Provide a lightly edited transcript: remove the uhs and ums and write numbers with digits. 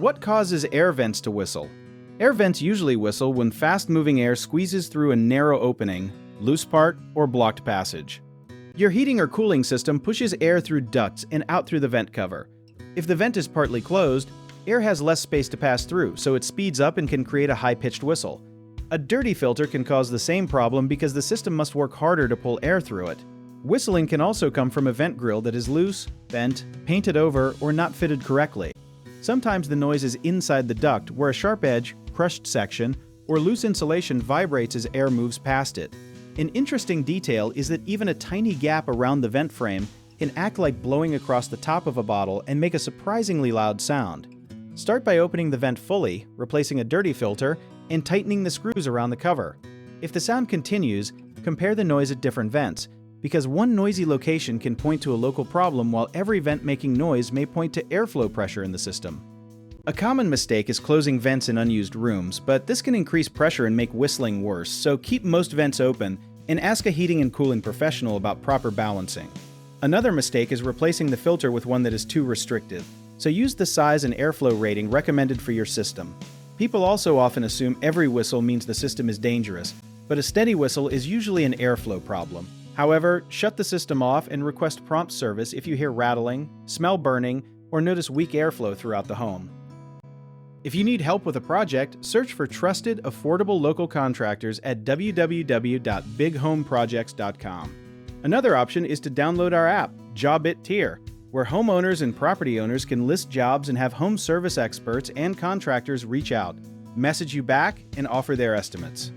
What causes air vents to whistle? Air vents usually whistle when fast-moving air squeezes through a narrow opening, loose part, or blocked passage. Your heating or cooling system pushes air through ducts and out through the vent cover. If the vent is partly closed, air has less space to pass through, so it speeds up and can create a high-pitched whistle. A dirty filter can cause the same problem because the system must work harder to pull air through it. Whistling can also come from a vent grill that is loose, bent, painted over, or not fitted correctly. Sometimes the noise is inside the duct, where a sharp edge, crushed section, or loose insulation vibrates as air moves past it. An interesting detail is that even a tiny gap around the vent frame can act like blowing across the top of a bottle and make a surprisingly loud sound. Start by opening the vent fully, replacing a dirty filter, and tightening the screws around the cover. If the sound continues, compare the noise at different vents, because one noisy location can point to a local problem while every vent making noise may point to airflow pressure in the system. A common mistake is closing vents in unused rooms, but this can increase pressure and make whistling worse, so keep most vents open and ask a heating and cooling professional about proper balancing. Another mistake is replacing the filter with one that is too restrictive, so use the size and airflow rating recommended for your system. People also often assume every whistle means the system is dangerous, but a steady whistle is usually an airflow problem. However, shut the system off and request prompt service if you hear rattling, smell burning, or notice weak airflow throughout the home. If you need help with a project, search for trusted, affordable local contractors at www.bighomeprojects.com. Another option is to download our app, Job It Tier, where homeowners and property owners can list jobs and have home service experts and contractors reach out, message you back, and offer their estimates.